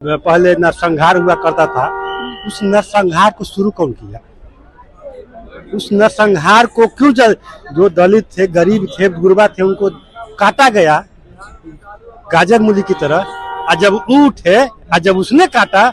पहले नरसंहार हुआ करता था। उस नरसंहार को शुरू कौन किया? उस नरसंहार को क्यों जो दलित थे, गरीब थे, गुरबा थे, उनको काटा गया गाजर मूली की तरह। और जब उठे और जब उसने काटा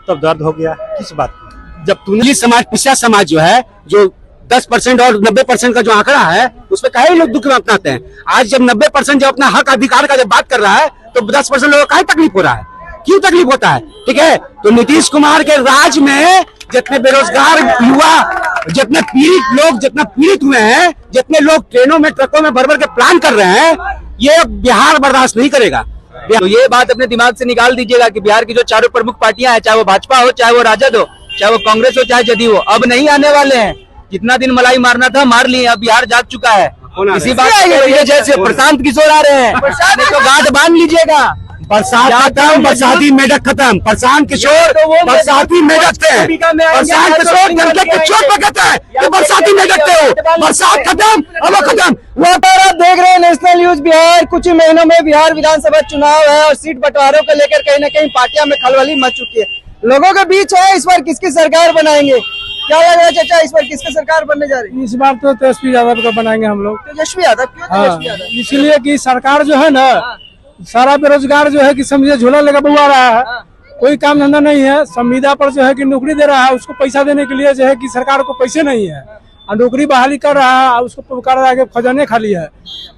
तब दर्द हो गया। किस बात की? जब तूने समाज, पिछड़ा समाज जो है, जो 10% और 90% का जो आंकड़ा है, उसमें काहे लोग दुख में अपनाते हैं। आज जब 90% जब अपना हक अधिकार का जब बात कर रहा है तो 10% लोगों को काहे तकलीफ हो रहा है, क्यों तकलीफ होता है? ठीक है, तो नीतीश कुमार के राज में जितने बेरोजगार युवा, जितने पीड़ित लोग, जितना पीड़ित हुए हैं, जितने लोग ट्रेनों में, ट्रकों में भर भर के प्लान कर रहे हैं, ये बिहार बर्दाश्त नहीं करेगा। तो ये बात अपने दिमाग से निकाल दीजिएगा कि बिहार की जो चारों प्रमुख पार्टियां हैं, चाहे वो भाजपा हो, चाहे वो राजद हो, चाहे वो कांग्रेस हो, चाहे जदयू हो, अब नहीं आने वाले हैं। जितना दिन मलाई मारना था मार लिए, अब बिहार जाग चुका है। इसी बात जैसे प्रशांत किशोर आ रहे हैं, तो गांठ बांध लीजिएगा। बरसात खत्म, बरसाती मेढक खत्म। प्रशांत किशोर बरसाती मेढक थे। प्रशांत किशोर जनता के चोट पे कहते हैं कि बरसाती मेढक थे हो। बरसात खत्म, अब खत्म। वहाँ पर आप देख रहे हैं नेशनल न्यूज बिहार। कुछ ही महीनों में बिहार विधानसभा चुनाव है और सीट बंटवारों को लेकर कहीं न कहीं पार्टियां में खलबली मच चुकी है। लोगों के बीच है इस बार किसकी सरकार बनाएंगे, क्या लग रहा है चाचा, इस बार किसकी सरकार बनने जा रही है? इस बार तो तेजस्वी यादव को बनाएंगे हम लोग। तेजस्वी यादव? क्यों तेजस्वी यादव? इसलिए कि सरकार जो है ना, सारा बेरोजगार जो है कि समझे झोला लेकर बुआ रहा है, कोई काम धंधा नहीं है। संविदा पर जो है कि नौकरी दे रहा है, उसको पैसा देने के लिए जो है कि सरकार को पैसे नहीं है, और नौकरी बहाली कर रहा है, उसको पुकार रहा है कि खजाने खाली है,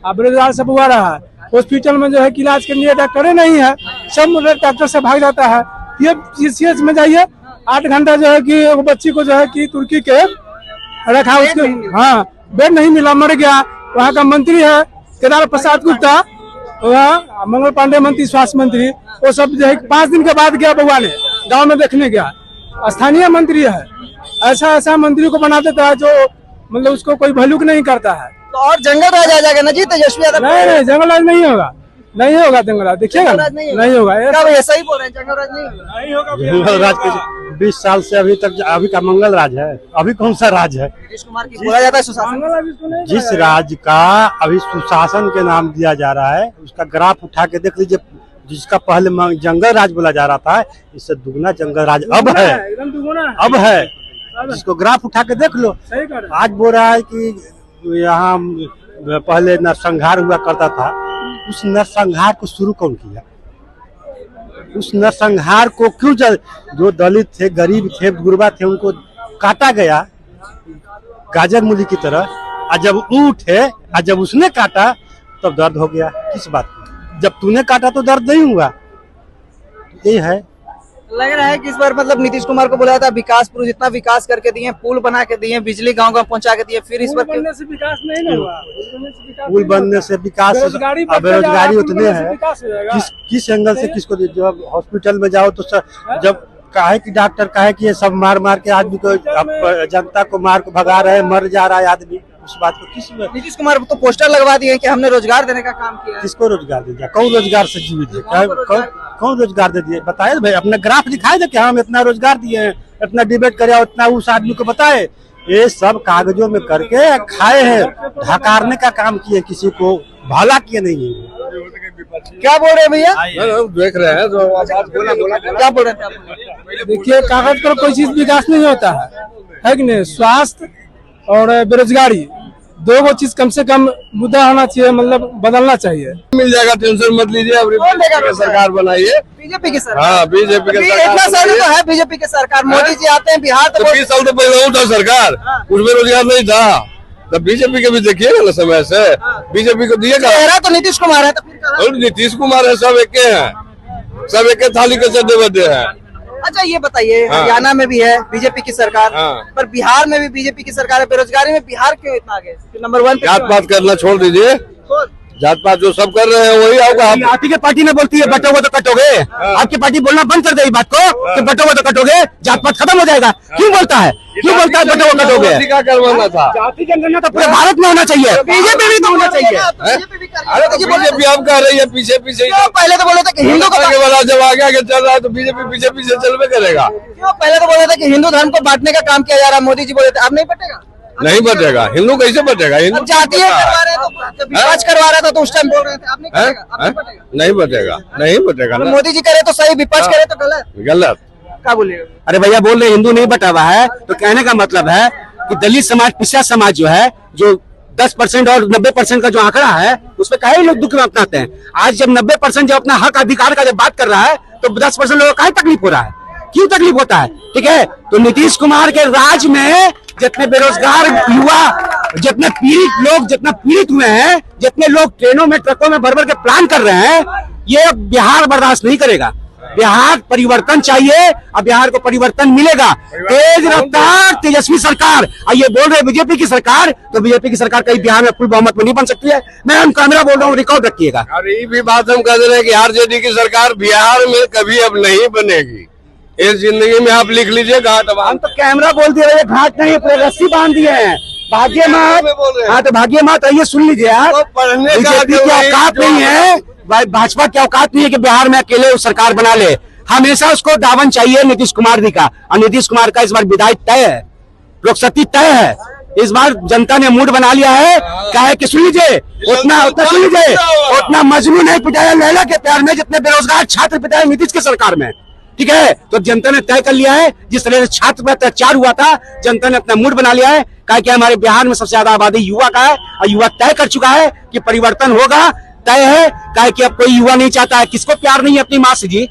और बेरोजगार से बुआ रहा है। हॉस्पिटल में जो है कि इलाज के लिए डॉक्टरे नहीं है, सब डॉक्टर से भाग जाता है। ये जीसीएच में जाइए, 8 घंटा जो है कि बच्ची को जो है कि तुर्की के रखा, उसके बेड नहीं मिला, मर गया। वहाँ का मंत्री है केदार प्रसाद गुप्ता, वहाँ मंगल पांडे मंत्री, स्वास्थ्य मंत्री, वो सब जो है 5 दिन के बाद गया बउआ ने गांव में देखने गया। स्थानीय मंत्री है, ऐसा मंत्री को बना देता है जो मतलब उसको कोई वैल्यू नहीं करता है। तो और जंगल राज आ जाएगा ना जी तेजस्वी यादव? नहीं, जंगल राज नहीं होगा, नहीं होगा जंगल राज, देखिएगा नहीं होगा। ऐसा ही बोल रहे हैं, जंगल राज नहीं होगा। मंगल राज के 20 साल से अभी तक, अभी का मंगल राज है? अभी कौन सा राज है? नीतीश कुमार की बोला जाता है सुशासन। जिस राज का अभी सुशासन के नाम दिया जा रहा है, उसका ग्राफ उठा के देख लीजिए। जिसका पहले जंगल राज बोला जा रहा था, इससे दुगना जंगल राज अब है, अब है। जिसको ग्राफ उठा के देख लो। आज बोल रहा है कि यहाँ पहले नरसंहार हुआ करता था। उस नरसंहार को शुरू कौन किया? उस नरसंहार को क्यों जो दलित थे, गरीब थे, गुरबा थे, उनको काटा गया गाजर मूली की तरह। और जब उठे और जब उसने काटा तब दर्द हो गया। किस बात की? जब तूने काटा तो दर्द नहीं हुआ। ये है, लग रहा है कि इस बार मतलब नीतीश कुमार को बोला था विकास, पूरा जितना विकास करके दिए, पुल बना के दिए, बिजली गांव गांव पहुंचा के दिए, फिर इस बार बनने से विकास नहीं हुआ। पुल बनने से विकास, बेरोजगारी उतने है। किस एंगल से किसको? जब हॉस्पिटल में जाओ तो जब काहे कि डॉक्टर काहे कि ये सब मार मार के आदमी को, जनता को मार को भगा रहे, मर जा रहा है आदमी। उस बात को किस? नीतीश कुमार तो पोस्टर लगवा दिए कि हमने रोजगार देने का काम किया। किसको रोजगार दे दिया? कौन रोजगार से जीवित है? कौन रोजगार दे दिए? बताए भाई, अपना ग्राफ दिखाए दे कि हम इतना रोजगार दिए हैं, इतना डिबेट करे, उतना उस आदमी को बताए। ये सब कागजों में करके खाए हैं, ढकारने का काम किए, किसी को भला किए नहीं है। क्या बोल रहे हैं भैया? देख रहे हैं तो क्या बोल रहे थे? देखिए, कागज पर कोई चीज विकास नहीं होता है कि नहीं? स्वास्थ्य और बेरोजगारी, दो चीज कम से कम मुद्दा होना चाहिए, मतलब बदलना चाहिए। मिल जाएगा, टेंशन मत लीजिए। अब सरकार बनाइए, बीजेपी की सरकार। हाँ, बीजेपी की सरकार। इतना साल तो है बीजेपी की सरकार, मोदी जी आते हैं बिहार तो 20 साल तो पहले था सरकार, उसमें रोजगार नहीं था। तब बीजेपी के भी देखिएगा ना समय से, बीजेपी को दिएगा। तो नीतीश कुमार है, तो फिर और नीतीश कुमार है, सब एक हैं, सब एक थाली के चड्डे बदे हैं। अच्छा ये बताइए, हरियाणा में भी है बीजेपी की सरकार, पर बिहार में भी बीजेपी की सरकार है। बेरोजगारी में बिहार क्यों इतना आगे, नंबर 1? जात पात करना छोड़ दीजिए, जात पात जो सब कर रहे हैं वही होगा। आप ही की पार्टी ने बोलती है बटोगे तो कटोगे, आपकी पार्टी बोलना बंद कर दे इस बात को कि बटोगे तो कटोगे, जात पात खत्म हो जाएगा। क्यों बोलता है, क्यों बोलता है बटोगे कटोगे? क्या करवाना था? जाति जनगणना तो पूरे भारत में होना चाहिए, बीजेपी भी तो होना चाहिए। अरे तो बीजेपी अब कह रही है पीछे पीछे। पहले तो बोले थे कि हिंदू को, जब आगे आगे चल रहा है तो बीजेपी पीछे पीछे चलवे करेगा। पहले तो बोले थे कि हिंदू धर्म को बांटने का काम किया जा रहा है, मोदी जी बोले थे। अब नहीं बटेगा? नहीं बचेगा। हिंदू कैसे बचेगा? हिंदू अब जातीय करवा रहे हैं तो विपक्ष करवा रहा था तो उस टाइम बोल रहे थे आपने हैं? करेगा, अब हैं? नहीं बचेगा। नहीं बचेगा, नहीं बचेगा तो ना। मोदी जी करे तो सही, विपक्ष करे तो गलत, गलत। क्या बोलिएगा? अरे भैया बोल रहे हिंदू नहीं बटा हुआ है, तो कहने का मतलब है कि दलित समाज, पिछड़ा समाज जो है, जो 10% और 90% का जो आंकड़ा है, उसमें कई लोग दुख में अपनाते हैं। आज जब 90% जब अपना हक अधिकार का जब बात कर रहा है, तो 10% लोगों को काहे तकलीफ हो रहा है? क्यों तकलीफ होता है? ठीक है, तो नीतीश कुमार के राज में जितने बेरोजगार युवा, जितने पीड़ित लोग, जितना पीड़ित हुए हैं, जितने लोग ट्रेनों में, ट्रकों में भर भर के प्लान कर रहे हैं, ये बिहार बर्दाश्त नहीं करेगा। बिहार परिवर्तन चाहिए और बिहार को परिवर्तन मिलेगा। तेज रफ्तार तेजस्वी सरकार, और ये बोल रहे बीजेपी की सरकार, तो बीजेपी की सरकार कहीं बिहार में फुल बहुमत में नहीं बन सकती है। मैं हम कैमरा बोल रहा हूँ, रिकॉर्ड रखिएगा। और ये भी बात हम कह दे रहे हैं कि आरजेडी की सरकार बिहार में कभी अब नहीं बनेगी। इस जिंदगी में आप लिख लीजिए घाट। हम तो कैमरा बोल दिए, ये घाट नहीं, पूरे रस्सी बांध दिए हैं। भाग्य मात, हाँ तो भाग्य मात, आइए सुन लीजिए आप। तो पढ़ने का बीजेपी की औकात नहीं है, भाजपा की औकात नहीं है कि बिहार में अकेले सरकार बना ले। हमेशा उसको दावन चाहिए नीतीश कुमार जी का, और नीतीश कुमार का इस बार विदाई तय है, लोकसत्ती तय है। इस बार जनता ने मूड बना लिया है। क्या है कि सुन लीजिए, उतना सुन लीजिए, उतना मजनू नहीं पिटाया लैला के प्यार में जितने बेरोजगार छात्र पिटाए नीतीश की सरकार में। ठीक है, तो जनता ने तय कर लिया है, जिस तरह से छात्र पर अत्याचार हुआ था, जनता ने अपना मूड बना लिया है। क्या कि हमारे बिहार में सबसे ज्यादा आबादी युवा का है, और युवा तय कर चुका है कि परिवर्तन होगा, तय है। क्या कि अब कोई युवा नहीं चाहता है, किसको प्यार नहीं है अपनी माँ से जी,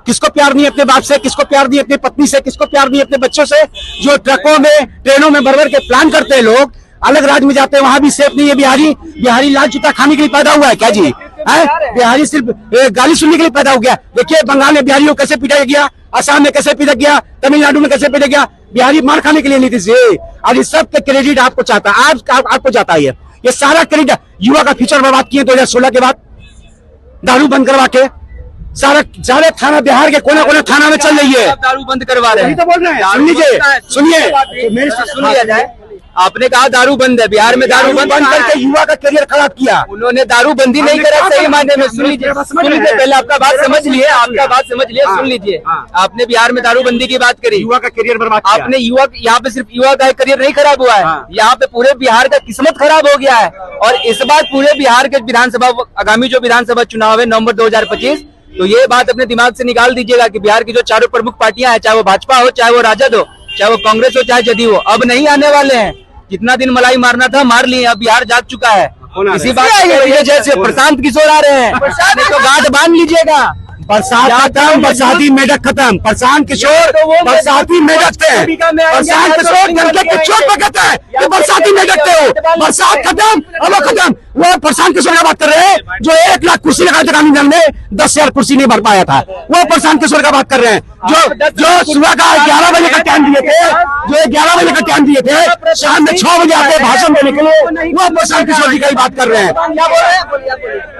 किसको प्यार नहीं है अपने बाप से, किसको प्यार नहीं है अपनी पत्नी से, किसको प्यार नहीं है अपने बच्चों से? जो ट्रकों में, ट्रेनों में भर भर के प्लान करते हैं लोग, अलग राज्य में जाते हैं, वहां भी सेफ नहीं है। बिहारी लाल जूता खाने के लिए पैदा हुआ है क्या जी? बिहारी सिर्फ गाली सुनने के लिए पैदा हो गया? देखिए बंगाल में बिहारियों को कैसे पीटा गया, असम में कैसे पीटा गया, तमिलनाडु में कैसे पीटा गया। बिहारी मार खाने के लिए नीतीश जी, और इस सब के क्रेडिट आपको चाहता है, आपको जाता है। ये सारा क्रेडिट युवा का फ्यूचर बर्बाद किए 2016 के बाद, दारू बंद करवा के। सारे थाना, बिहार के कोने कोने थाना में चल रही है, दारू बंद करवा रहे हैं। तो बोल रहे हैं, सुन लीजिए, सुनिए, सुन लिया जाए। आपने कहा दारू बंद है, बिहार में दारू बंद करके युवा का करियर खराब किया। उन्होंने दारू बंदी नहीं करा सही मायने में। सुन लीजिए, पहले आपका बात समझ लिए, आपका बात समझ लिए, सुन लीजिए। आपने बिहार में दारूबंदी की बात करी, युवा का करियर बर्बाद किया। आपने युवा, यहाँ पे सिर्फ युवा का करियर नहीं खराब हुआ है, यहाँ पे पूरे बिहार का किस्मत खराब हो गया है। और इस बार पूरे बिहार के विधानसभा, आगामी जो विधानसभा चुनाव है नवंबर 2025, तो ये बात अपने दिमाग से निकाल दीजिएगा कि बिहार की जो चारों प्रमुख पार्टियां हैं, चाहे वो भाजपा हो, चाहे वो राजद हो, चाहे वो कांग्रेस हो, चाहे जदयू हो, अब नहीं आने वाले हैं। जितना दिन मलाई मारना था मार लिए, अब बिहार जाग चुका है। इसी बात ये जैसे प्रशांत किशोर आ रहे हैं, तो गांठ बांध लीजिएगा। बरसात खत्म, बरसाती मेढक खत्म। प्रशांत किशोर बरसाती मेढक थे। प्रशांत किशोर जनता के चोट पर कहता है कि बरसाती मेढक थे हो। बरसात खत्म, अब वो खत्म। वो प्रशांत किशोर का बात कर रहे हैं जो 1 लाख कुर्सी लगाए थे गांधी मैदान में, 10,000 कुर्सी नहीं भर पाया था। वो प्रशांत किशोर का बात कर रहे हैं जो सुबह का 11 बजे का टाइम दिए थे, जो 11 बजे का टाइम दिए थे, शाम में 6 बजे आते भाषण देने के लिए। वो प्रशांत किशोर जी का ही बात कर रहे हैं।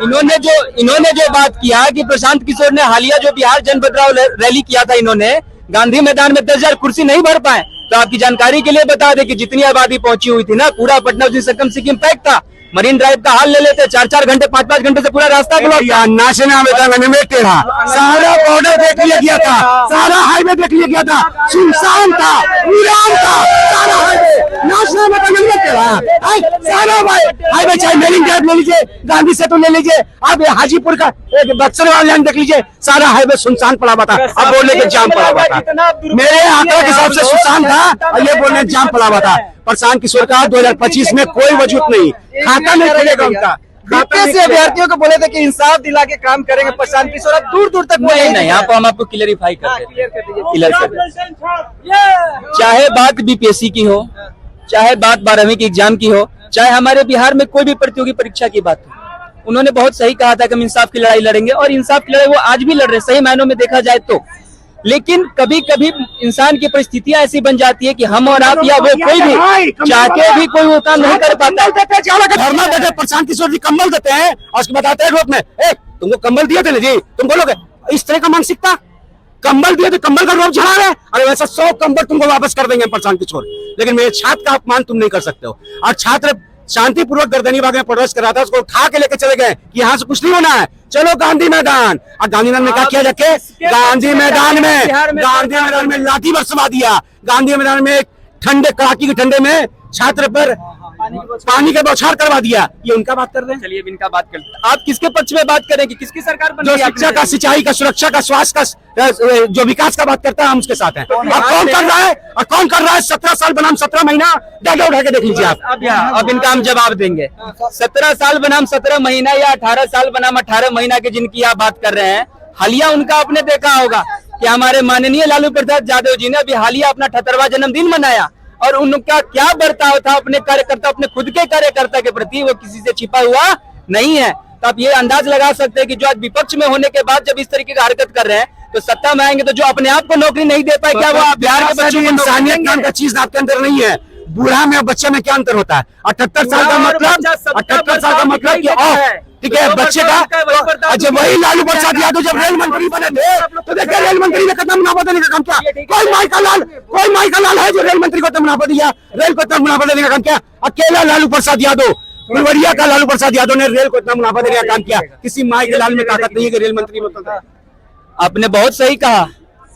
इन्होंने जो बात किया कि प्रशांत किशोर ने हालिया जो बिहार जन बदलाव रैली किया था, इन्होंने गांधी मैदान में 10,000 कुर्सी नहीं भर पाए। तो आपकी जानकारी के लिए बता दें कि जितनी आबादी पहुंची हुई थी ना, पूरा पटना उसी सकम सिक्किम पैक था। मरीन ड्राइव का हाल ले लेते, 4-4 घंटे 5-5 घंटे से पूरा रास्ता ब्लॉक था। नाचना में टेढ़ा, सारा बॉर्डर देख लिया गया था, सारा हाईवे देख लिया गया था, सुनसान था, वीरान था सारा हाईवे। नाचना में टेढ़ा, सारा हाईवे, चाहे मेरीन ड्राइव ले लीजिए, गांधी सेतु ले लीजिए, आप हाजीपुर का बक्सर वाला लाइन देख लीजिए, सारा हाईवे सुनसान पड़ा हुआ था। अब बोलने के जाम पड़ा हुआ था, मेरे आंकड़े के हिसाब से सुनसान था, और ये बोलने जाम पड़ा हुआ था। प्रशांत किशोर का 2025 में कोई वजूद नहीं, खाता नहीं खुलेगा उनका। बीपीएससी अभ्यर्थियों को बोले थे कि इंसाफ दिला के काम करेंगे प्रशांत किशोर, अब दूर दूर तक नहीं, यहाँ पर हम आपको क्लियरिफाई कर देते, चाहे बात बीपीएससी की हो, चाहे बात 12वीं की एग्जाम की हो, चाहे हमारे बिहार में कोई भी प्रतियोगी परीक्षा की बात हो, उन्होंने बहुत सही कहा था कि हम इंसाफ की लड़ाई लड़ेंगे, और इंसाफ की लड़ाई वो आज भी लड़ रहे, सही मायनों में देखा जाए तो। लेकिन कभी कभी इंसान की परिस्थितियां ऐसी बन जाती है कि हम और आप या वो कोई भी चाह के भी कोई वो काम नहीं कर पाता। धरना देते प्रशांत किशोर जी कंबल देते हैं, और उसके बताते हैं रोड में, तुमको कंबल दिए थे ना जी, तुम बोलोगे इस तरह का मानसिकता, कंबल दिए तो कंबल का रोब झड़ा रहे, और वैसा 100 कंबल तुमको वापस कर देंगे प्रशांत किशोर। लेकिन मेरे छात्र का अपमान तुम नहीं कर सकते हो। और छात्र शांतिपूर्वक गर्दनी बाग में प्रवेश कर रहा था, उसको उठा के लेके चले गए कि यहाँ से कुछ नहीं होना है, चलो गांधी मैदान। और गांधी मैदान में क्या किया जाके, गांधी मैदान में लाठी बरसवा दिया। गांधी मैदान में ठंडे कड़ाकी के ठंडे में छात्र पर पानी का बौछार करवा दिया, ये उनका बात कर रहे हैं। चलिए अब इनका बात करते हैं। आप किसके पक्ष में बात करें कि किसकी सरकार बन जो रही है शिक्षा आपने? का, सिंचाई का, सुरक्षा का, स्वास्थ्य का, जो विकास का बात करता है, हम उसके साथ हैं। अब कौन कर रहा है और कौन कर रहा है? 17 साल बनाम 17 महीना, डाटा उठा के देख लीजिए आप। अब इनका हम जवाब देंगे। 17 साल बनाम 17 महीना या 18 साल बनाम 18 महीना की जिनकी आप बात कर रहे हैं, हालिया उनका आपने देखा होगा कि हमारे माननीय लालू प्रसाद यादव जी ने अभी हालिया अपना 78वां जन्मदिन मनाया, और उनका क्या बर्ताव था अपने कार्यकर्ता, अपने खुद के कार्यकर्ता के प्रति, वो किसी से छिपा हुआ नहीं है। तो आप ये अंदाज लगा सकते हैं कि जो आज विपक्ष में होने के बाद जब इस तरीके की हरकत कर रहे हैं, तो सत्ता में आएंगे तो जो अपने आप को नौकरी नहीं दे पाए, क्या वो आप बिहार के बच्चों को इंसानियत नाम का चीज आपके अंदर नहीं है। बूढ़ा में और बच्चे में क्या अंतर होता है? 78 साल का मतलब, 78 साल का मतलब कि ठीक है, बच्चे का। अच्छा, वही लालू प्रसाद यादव जब रेल मंत्री बने थे तो देखिए रेल मंत्री ने कितना मुनाफा देने का काम किया। कोई माई का लाल है जो रेल मंत्री को इतना मुनाफा दिया, रेल को इतना मुनाफा देने का काम किया? अकेला लालू प्रसाद यादव, फुलवरिया का लालू प्रसाद यादव ने रेल को इतना मुनाफा देने का काम किया। किसी माई के लाल में ताकत नहीं है कि रेल मंत्री में। आपने बहुत सही कहा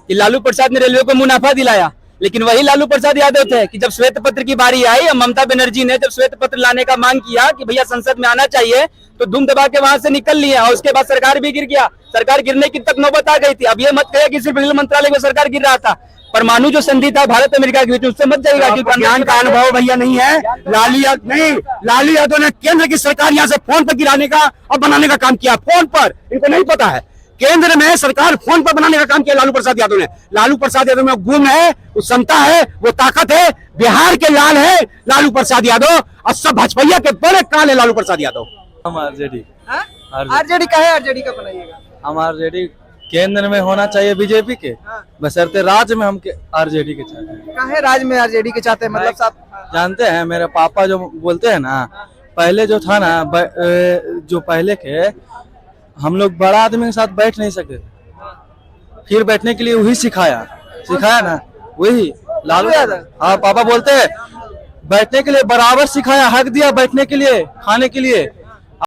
कि लालू प्रसाद ने रेलवे को मुनाफा दिलाया, लेकिन वही लालू प्रसाद यादव थे कि जब श्वेत पत्र की बारी आई, ममता बनर्जी ने जब श्वेत पत्र लाने का मांग किया कि भैया संसद में आना चाहिए, तो दुम दबा के वहां से निकल लिए, और उसके बाद सरकार भी गिर गया। सरकार गिरने की तक नौबत आ गई थी। अब ये मत कहिए कि सिर्फ रेल मंत्रालय में सरकार गिर रहा था, परमाणु जो संधि था भारत अमेरिका के बीच, उससे मत जाइएगा क्योंकि ज्ञान का अनुभव भैया नहीं है। लालू यादव ने केंद्र की सरकार यहाँ से फोन पर गिराने का और बनाने का काम किया। फोन पर, इनको नहीं पता है, केंद्र में सरकार फोन पर बनाने का काम किया लालू प्रसाद यादव ने। लालू प्रसाद यादव में गुण है, वो क्षमता है, वो ताकत है। बिहार के लाल है लालू प्रसाद यादव, और सब भाजपा के बड़े काल है लालू प्रसाद यादव। हम आरजेडी आरजेडी का है, आरजेडी का बनाइएगा। हम आरजेडी केंद्र में होना चाहिए बीजेपी के, बशर्ते राज्य में हम आरजेडी के चाहते हैं। काहे राज्य में आरजेडी के चाहते हैं? मतलब साहब जानते हैं, मेरे पापा जो बोलते हैं ना, पहले जो था ना, जो पहले के हम लोग बड़ा आदमी के साथ बैठ नहीं सकते, फिर बैठने के लिए वही सिखाया ना, वही लालू यादव। हाँ, पापा बोलते हैं बैठने के लिए बराबर सिखाया, हक दिया बैठने के लिए, खाने के लिए।